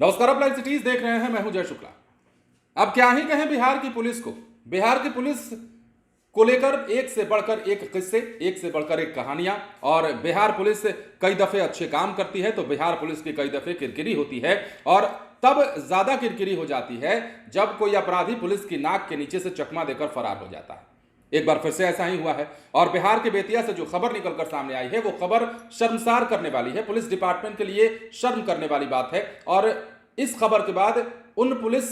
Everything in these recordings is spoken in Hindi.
नमस्कार, आप लाइव सिटीज देख रहे हैं। मैं हूं जय शुक्ला। अब क्या ही कहें बिहार की पुलिस को। बिहार की पुलिस को लेकर एक से बढ़कर एक किस्से, एक से बढ़कर एक कहानियां। और बिहार पुलिस कई दफे अच्छे काम करती है तो बिहार पुलिस की कई दफे किरकिरी होती है, और तब ज्यादा किरकिरी हो जाती है जब कोई अपराधी पुलिस की नाक के नीचे से चकमा देकर फरार हो जाता है। एक बार फिर से ऐसा ही हुआ है, और बिहार के बेतिया से जो खबर निकलकर सामने आई है वो खबर शर्मसार करने वाली है, पुलिस डिपार्टमेंट के लिए शर्म करने वाली बात है। और इस खबर के बाद उन पुलिस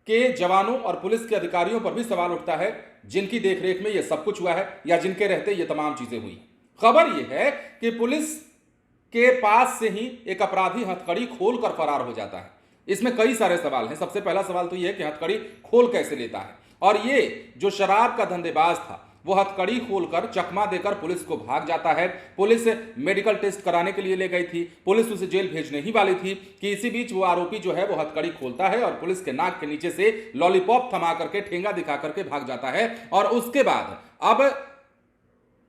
के जवानों और पुलिस के अधिकारियों पर भी सवाल उठता है जिनकी देखरेख में यह सब कुछ हुआ है या जिनके रहते ये तमाम चीजें हुई। खबर यह है कि पुलिस के पास से ही एक अपराधी हथकड़ी खोलकर फरार हो जाता है। इसमें कई सारे सवाल हैं। सबसे पहला सवाल तो यह है कि हथकड़ी खोल कैसे लेता है, और ये जो शराब का धंधेबाज था वो हथकड़ी खोलकर चकमा देकर पुलिस को भाग जाता है। पुलिस मेडिकल टेस्ट कराने के लिए ले गई थी, पुलिस उसे जेल भेजने ही वाली थी कि इसी बीच वो आरोपी जो है वो हथकड़ी खोलता है और पुलिस के नाक के नीचे से लॉलीपॉप थमा करके, ठेंगा दिखा करके भाग जाता है। और उसके बाद अब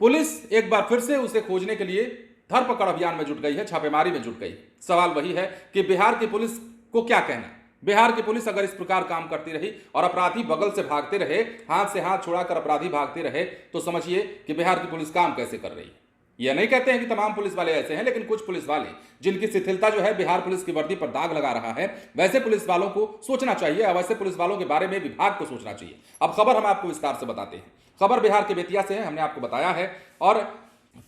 पुलिस एक बार फिर से उसे खोजने के लिए धरपकड़ अभियान में जुट गई है, छापेमारी में जुट गई। सवाल वही है कि बिहार की पुलिस को क्या कहना। बिहार की पुलिस अगर इस प्रकार काम करती रही और अपराधी बगल से भागते रहे, हाथ से हाथ छुड़ाकर अपराधी भागते रहे, तो समझिए कि बिहार की पुलिस काम कैसे कर रही है। यह नहीं कहते हैं कि तमाम पुलिस वाले ऐसे हैं, लेकिन कुछ पुलिस वाले जिनकी शिथिलता जो है बिहार पुलिस की वर्दी पर दाग लगा रहा है, वैसे पुलिस वालों को सोचना चाहिए, और वैसे पुलिस वालों के बारे में विभाग को सोचना चाहिए। अब खबर हम आपको विस्तार से बताते हैं। खबर बिहार के बेतिया से है, हमने आपको बताया है। और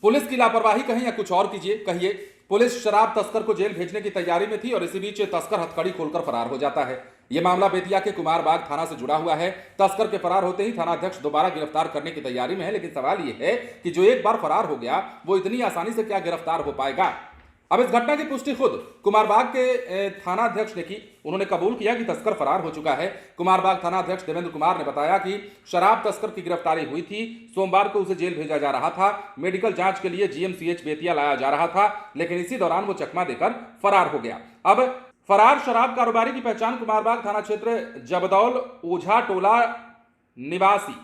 पुलिस की लापरवाही कहीं या कुछ और कीजिए कहिए, पुलिस शराब तस्कर को जेल भेजने की तैयारी में थी और इसी बीच तस्कर हथकड़ी खोलकर फरार हो जाता है। यह मामला बेतिया के कुमारबाग थाना से जुड़ा हुआ है। तस्कर के फरार होते ही थानाध्यक्ष दोबारा गिरफ्तार करने की तैयारी में है, लेकिन सवाल यह है कि जो एक बार फरार हो गया वो इतनी आसानी से क्या गिरफ्तार हो पाएगा। अब इस घटना की पुष्टि खुद कुमारबाग के थानाध्यक्ष ने की। उन्होंने कबूल किया कि तस्कर फरार हो चुका है। कुमारबाग थानाध्यक्ष देवेंद्र कुमार ने बताया कि शराब तस्कर की गिरफ्तारी हुई थी, सोमवार को उसे जेल भेजा जा रहा था, मेडिकल जांच के लिए जीएमसीएच बेतिया लाया जा रहा था, लेकिन इसी दौरान वो चकमा देकर फरार हो गया। अब फरार शराब कारोबारी की पहचान कुमारबाग थाना क्षेत्र जबदौल ओझा टोला निवासी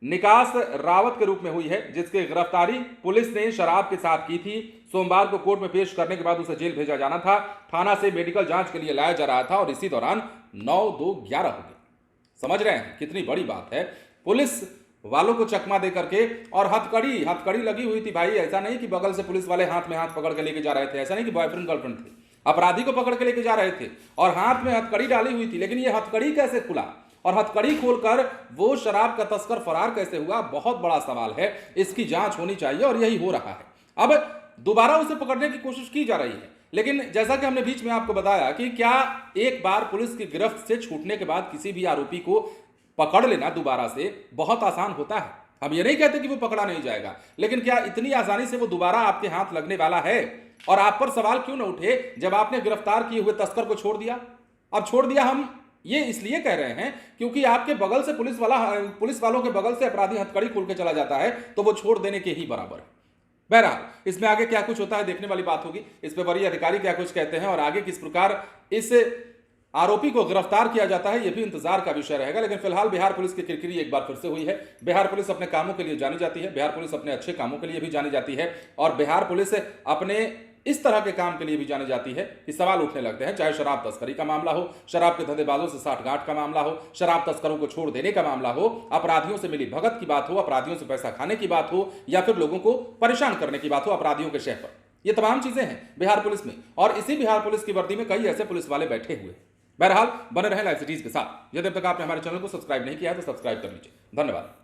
निकास रावत के रूप में हुई है, जिसकी गिरफ्तारी पुलिस ने शराब के साथ की थी। सोमवार को कोर्ट में पेश करने के बाद उसे जेल भेजा जाना था, थाना से मेडिकल जांच के लिए लाया जा रहा था, और इसी दौरान 9-2-11 हो गए। समझ रहे हैं कितनी बड़ी बात है। पुलिस वालों को चकमा दे करके, और हथकड़ी लगी हुई थी भाई। ऐसा नहीं कि बगल से पुलिस वाले हाथ में हाथ पकड़ के लेके जा रहे थे, ऐसा नहीं कि बॉयफ्रेंड गर्लफ्रेंड थे, अपराधी को पकड़ के लेके जा रहे थे और हाथ में हथकड़ी डाली हुई थी। लेकिन ये हथकड़ी कैसे खुला और हथकड़ी खोलकर वो शराब का तस्कर फरार कैसे हुआ, बहुत बड़ा सवाल है। इसकी जांच होनी चाहिए और यही हो रहा है। अब दोबारा उसे पकड़ने की कोशिश की जा रही है, लेकिन जैसा कि हमने बीच में आपको बताया कि क्या एक बार पुलिस की गिरफ्त से छूटने के बाद किसी भी आरोपी को पकड़ लेना दोबारा से बहुत आसान होता है। हम ये नहीं कहते कि वो पकड़ा नहीं जाएगा, लेकिन क्या इतनी आसानी से वो दोबारा आपके हाथ लगने वाला है? और आप पर सवाल क्यों न उठे जब आपने गिरफ्तार किए हुए तस्कर को छोड़ दिया? अब छोड़ दिया हम ये इसलिए कह रहे हैं क्योंकि आपके बगल से पुलिस वालों के बगल से अपराधी हथकड़ी खोल के चला जाता है तो वो छोड़ देने के ही बराबर है। बहरहाल इसमें आगे क्या कुछ होता है देखने वाली बात होगी। इस पे वरीय अधिकारी क्या कुछ कहते हैं और आगे किस प्रकार इस आरोपी को गिरफ्तार किया जाता है, यह भी इंतजार का विषय रहेगा। लेकिन फिलहाल बिहार पुलिस की किरकिरी एक बार फिर से हुई है। बिहार पुलिस अपने कामों के लिए जानी जाती है, बिहार पुलिस अपने अच्छे कामों के लिए भी जानी जाती है, और बिहार पुलिस अपने इस तरह के काम के लिए भी जानी जाती है कि सवाल उठने लगते हैं, चाहे शराब तस्करी का मामला हो, शराब के धंधेबाजों से साठगांठ का मामला हो, शराब तस्करों को छोड़ देने का मामला हो, अपराधियों से मिली भगत की बात हो, अपराधियों से पैसा खाने की बात हो, या फिर लोगों को परेशान करने की बात हो अपराधियों के शह पर। ये तमाम चीजें हैं बिहार पुलिस में, और इसी बिहार पुलिस की वर्दी में कई ऐसे पुलिस वाले बैठे हुए। बहरहाल बने रहें लाइव सिटीज के साथ। यदि अब तक आपने हमारे चैनल को सब्सक्राइब नहीं किया है तो सब्सक्राइब कर लीजिए। धन्यवाद।